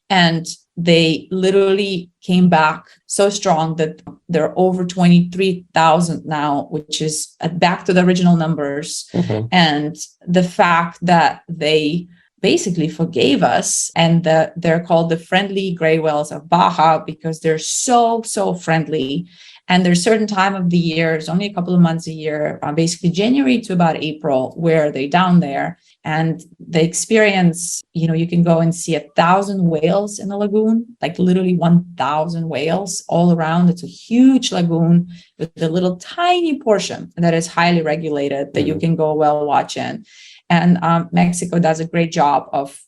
Speaker 6: And they literally came back so strong that they're over 23,000 now, which is back to the original numbers.
Speaker 7: Mhm.
Speaker 6: And the fact that they basically forgave us, and they're called the friendly gray whales of Baja because they're so friendly. And there's a certain time of the year, it's only a couple of months a year, basically January to about April, where they're down there. And the experience, you can go and see 1,000 whales in the lagoon, like literally 1,000 whales all around. It's a huge lagoon with a little tiny portion that is highly regulated that you can go whale watch in. And Mexico does a great job of,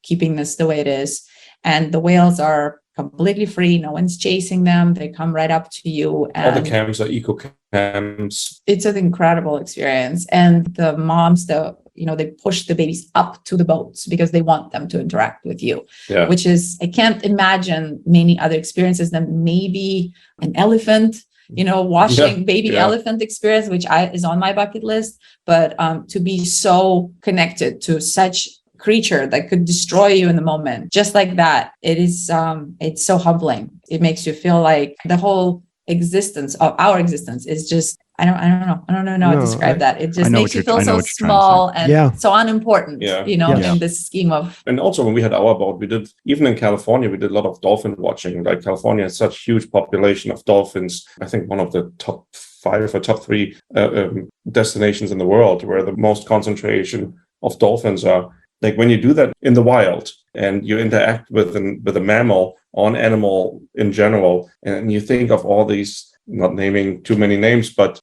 Speaker 6: keeping this the way it is. And the whales are completely free. No one's chasing them. They come right up to you. And
Speaker 7: all the camps are eco camps.
Speaker 6: It's an incredible experience. And the moms, they push the babies up to the boats because they want them to interact with you, which is, I can't imagine many other experiences than maybe an elephant, watching baby elephant experience, which is on my bucket list. But to be so connected to such creature that could destroy you in the moment, just like that, it's so humbling. It makes you feel like the whole existence of our existence is just, I don't know how to describe that. It just makes you feel so small and so unimportant, in this scheme of.
Speaker 7: And also when we had our boat, even in California, we did a lot of dolphin watching. Like California has such huge population of dolphins. I think one of the top 5 or top 3 destinations in the world where the most concentration of dolphins are. Like when you do that in the wild and you interact with a mammal or an animal in general, and you think of all these, not naming too many names, but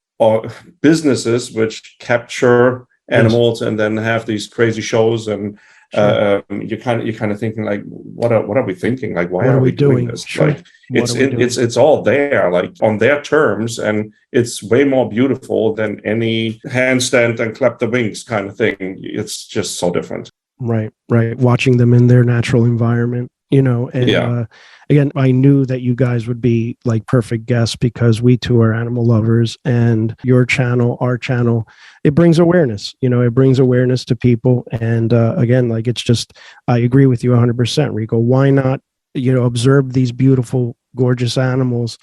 Speaker 7: businesses which capture animals and then have these crazy shows, and you're kind of thinking like, what are we thinking? Like, why are we doing this?
Speaker 2: Sure.
Speaker 7: Like it's all there, like on their terms, and it's way more beautiful than any handstand and clap the wings kind of thing. It's just so different.
Speaker 2: Right. Watching them in their natural environment, and again, I knew that you guys would be like perfect guests because we too are animal lovers, and your channel, our channel, it brings awareness, it brings awareness to people. And again, like, it's just, I agree with you 100%, Rico. Why not, observe these beautiful, gorgeous animals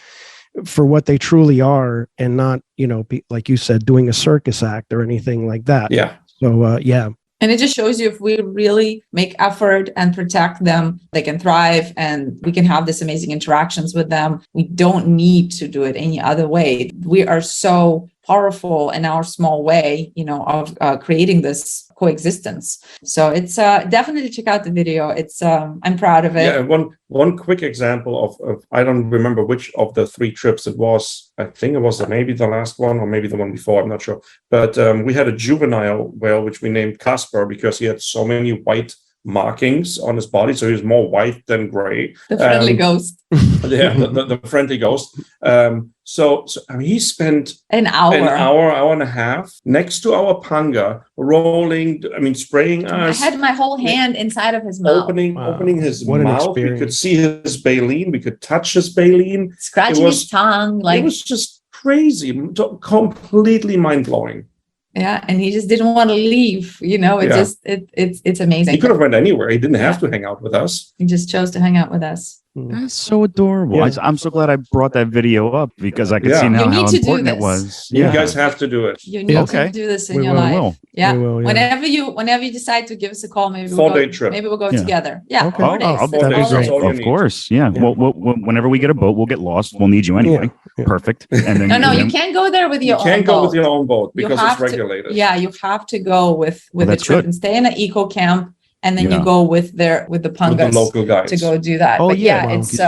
Speaker 2: for what they truly are, and not, be, like you said, doing a circus act or anything like that.
Speaker 7: Yeah.
Speaker 2: So,
Speaker 6: And it just shows you if we really make effort and protect them, they can thrive and we can have this amazing interactions with them. We don't need to do it any other way. We are so powerful in our small way, of creating this coexistence. So it's definitely check out the video. It's I'm proud of it.
Speaker 7: Yeah, one quick example of I don't remember which of the 3 trips it was. I think it was maybe the last one or maybe the one before. I'm not sure. But we had a juvenile whale which we named Casper because he had so many white markings on his body, so he was more white than gray.
Speaker 6: The friendly ghost.
Speaker 7: Yeah, the friendly ghost. So I mean, he spent
Speaker 6: an hour
Speaker 7: and a half next to our panga, spraying us.
Speaker 6: I had my whole hand inside of his mouth,
Speaker 7: opening his mouth. We could see his baleen. We could touch his baleen,
Speaker 6: scratching his tongue. Like,
Speaker 7: it was just crazy, completely mind blowing.
Speaker 6: Yeah, and he just didn't want to leave. It's amazing.
Speaker 7: He could have went anywhere. He didn't have to hang out with us.
Speaker 6: He just chose to hang out with us.
Speaker 3: That's so adorable. Yeah. I'm so glad I brought that video up because I could see now how important it was.
Speaker 7: You guys have to do it.
Speaker 6: You need to do this in your life. Yeah. Whenever you decide to give us a call, maybe we'll
Speaker 7: 4-day trip.
Speaker 6: Maybe we'll go together. Yeah.
Speaker 2: Okay.
Speaker 6: 4 days.
Speaker 3: That'd be great. Of course. Yeah. Well, whenever we get a boat, we'll get lost. We'll need you anyway. Yeah. Perfect. And then
Speaker 6: you can't go there with your own boat.
Speaker 7: You can't go with your own boat because it's regulated.
Speaker 6: You have to go with the trip and stay in an eco camp. And then you go with the pungas,
Speaker 7: with the local guides
Speaker 6: to go do that.
Speaker 3: Oh,
Speaker 6: but
Speaker 3: it's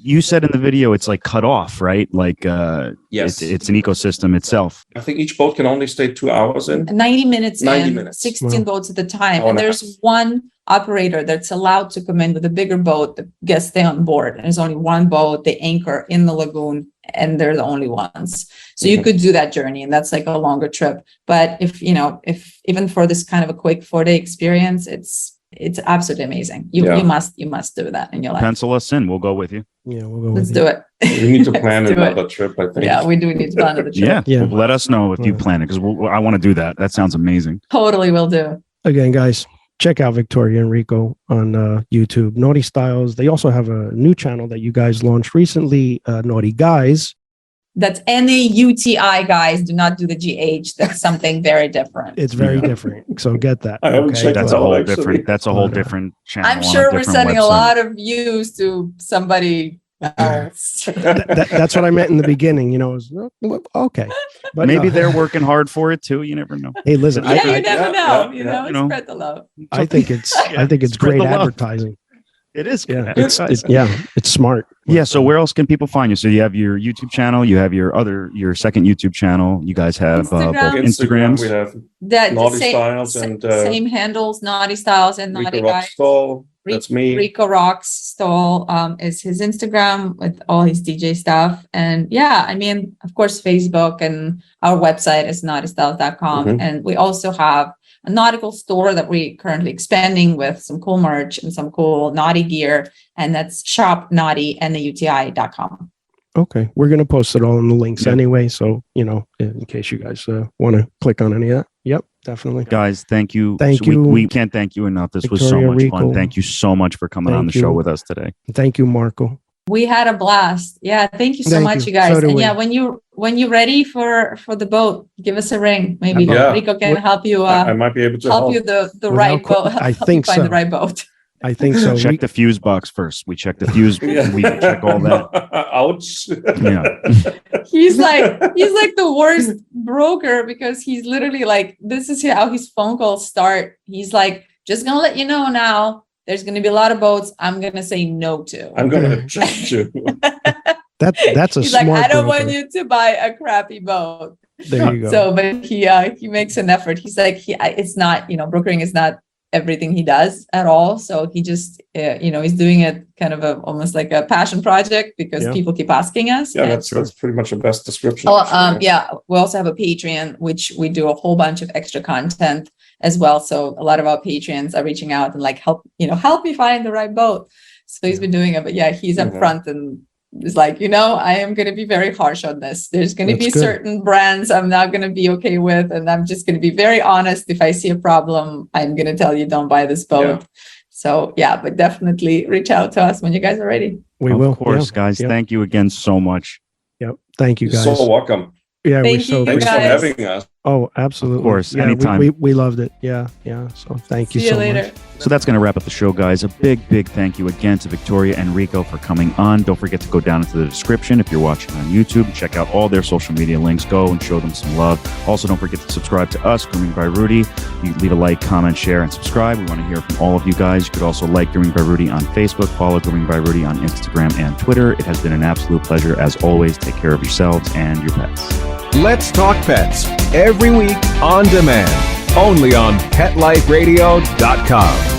Speaker 3: you said in the video it's like cut off, right? Like
Speaker 7: yes,
Speaker 3: it's an ecosystem itself.
Speaker 7: I think each boat can only stay 2 hours in.
Speaker 6: 90 minutes 16 boats at a time. And there's one operator that's allowed to come in with a bigger boat. The guests stay on board. And there's only one boat. They anchor in the lagoon and they're the only ones. So you could do that journey, and that's like a longer trip. But if even for this kind of a quick 4-day experience, it's absolutely amazing. You must do that in your life.
Speaker 3: Pencil us in. We'll go with you.
Speaker 2: Yeah, we'll go.
Speaker 6: Let's do it.
Speaker 7: We need to plan another trip, I think.
Speaker 6: Yeah, we do need to plan another trip.
Speaker 3: Yeah. Let us know if you plan it because I want to do that. That sounds amazing.
Speaker 6: Totally will do.
Speaker 2: Again, guys, check out Victoria and Rico on YouTube. NautiStyles. They also have a new channel that you guys launched recently, Naughty Guys.
Speaker 6: That's NAUTI, guys. Do not do the GH. That's something very different.
Speaker 2: It's very different. So get that.
Speaker 7: I haven't checked
Speaker 3: That's
Speaker 7: that
Speaker 3: a whole
Speaker 7: out, actually.
Speaker 3: different. That's a whole different channel.
Speaker 6: I'm
Speaker 3: on
Speaker 6: sure we're
Speaker 3: different
Speaker 6: sending a
Speaker 3: website.
Speaker 6: lot of views to somebody else.
Speaker 2: That's what I meant in the beginning. You know, it was, okay. But
Speaker 3: Maybe
Speaker 2: no.
Speaker 3: they're working hard for it too. You never know.
Speaker 2: Hey, listen.
Speaker 6: Yeah, you never know. You
Speaker 3: you
Speaker 6: know,
Speaker 3: know.
Speaker 6: spread the love.
Speaker 2: I think it's
Speaker 3: Spread
Speaker 2: great
Speaker 3: the love.
Speaker 2: advertising.
Speaker 3: It is.
Speaker 2: Yeah,
Speaker 3: good
Speaker 2: it's
Speaker 3: advertising.
Speaker 2: it's smart.
Speaker 3: Yeah. So where else can people find you? So you have your YouTube channel. You have your second YouTube channel. You guys have both Instagrams.
Speaker 7: We have
Speaker 6: That
Speaker 7: NautiStyles and
Speaker 6: same handles, NautiStyles and Naughty
Speaker 7: Rico Rock
Speaker 6: Guys.
Speaker 7: Stoll. That's me.
Speaker 6: Rico Rocks Stoll is his Instagram with all his DJ stuff. And yeah, I mean, of course, Facebook, and our website is nautistyles.com.
Speaker 7: Mhm.
Speaker 6: And we also have a nautical store that we're currently expanding with some cool merch and some cool naughty gear. And that's shopnaughty.com.
Speaker 2: Okay, we're gonna post it all in the links
Speaker 3: Yep.
Speaker 2: anyway. So you know, in case you guys want to click on any of that. Yep, definitely.
Speaker 3: Guys, thank you.
Speaker 2: Thank you.
Speaker 3: We can't thank you enough. This was so
Speaker 2: Victoria,
Speaker 3: much
Speaker 2: Rico.
Speaker 3: fun. Thank you so much for coming on the
Speaker 2: Thank
Speaker 3: show
Speaker 2: you.
Speaker 3: with us today.
Speaker 2: Thank you, Marco.
Speaker 6: We had a blast. Yeah, thank you so
Speaker 2: Thank
Speaker 6: much,
Speaker 2: you.
Speaker 6: you guys.
Speaker 2: So do
Speaker 6: And
Speaker 2: we.
Speaker 6: yeah, when you're ready for the boat, give us a ring. Maybe
Speaker 7: Yeah.
Speaker 6: Rico can help you
Speaker 7: I might be able to
Speaker 6: help
Speaker 7: help.
Speaker 6: you the
Speaker 2: Without
Speaker 6: right
Speaker 2: que-
Speaker 6: boat.
Speaker 2: I
Speaker 6: help
Speaker 2: think
Speaker 6: you find
Speaker 2: so.
Speaker 6: the right boat.
Speaker 2: I think so.
Speaker 3: Check the fuse box first. We check the fuse. We check all that.
Speaker 7: Ouch.
Speaker 3: Yeah.
Speaker 6: He's like the worst broker because he's literally like, this is how his phone calls start. He's like, just gonna let you know now, there's gonna be a lot of boats I'm gonna say no to.
Speaker 7: I'm going to object you.
Speaker 2: That's a
Speaker 6: He's like,
Speaker 2: smart.
Speaker 6: I don't
Speaker 2: broker.
Speaker 6: want you to buy a crappy boat.
Speaker 2: There you go.
Speaker 6: So, but he makes an effort. He's like, it's not, brokering is not everything he does at all. So he just, he's doing it kind of almost like a passion project because
Speaker 2: Yeah.
Speaker 6: people keep asking us.
Speaker 7: Yeah,
Speaker 6: And-
Speaker 7: that's pretty much the best description.
Speaker 6: Oh,
Speaker 7: actually.
Speaker 6: yeah. We also have a Patreon, which we do a whole bunch of extra content as well. So a lot of our patrons are reaching out and like, help me find the right boat. So he's been doing it, but yeah, he's up
Speaker 7: Mhm.
Speaker 6: front and is like, I am going to be very harsh on this. There's going to
Speaker 2: That's
Speaker 6: be
Speaker 2: good.
Speaker 6: certain brands I'm not going to be okay with. And I'm just going to be very honest. If I see a problem, I'm going to tell you, don't buy this boat.
Speaker 7: Yeah.
Speaker 6: So yeah, but definitely reach out to us when you guys are ready.
Speaker 2: We will.
Speaker 3: Of course,
Speaker 2: Yeah.
Speaker 3: guys.
Speaker 2: Yep.
Speaker 3: Thank you again so much.
Speaker 2: Yep. Thank you,
Speaker 7: You're
Speaker 2: guys.
Speaker 7: so welcome.
Speaker 2: Yeah, we're
Speaker 6: Thank
Speaker 2: so
Speaker 6: you,
Speaker 7: Thanks for
Speaker 6: guys.
Speaker 7: having us.
Speaker 2: Oh, absolutely.
Speaker 3: Of course,
Speaker 2: Yeah,
Speaker 3: anytime.
Speaker 2: We loved it. Yeah. So thank you
Speaker 6: See you
Speaker 2: so
Speaker 6: later.
Speaker 2: much.
Speaker 3: So that's going to wrap up the show, guys. A big thank you again to Victoria and Rico for coming on. Don't forget to go down into the description if you're watching on YouTube. Check out all their social media links. Go and show them some love. Also, don't forget to subscribe to us, Grooming by Rudy. You can leave a like, comment, share, and subscribe. We want to hear from all of you guys. You could also like Grooming by Rudy on Facebook, follow Grooming by Rudy on Instagram and Twitter. It has been an absolute pleasure. As always, take care of yourselves and your pets.
Speaker 10: Let's Talk Pets every week on demand, only on PetLifeRadio.com.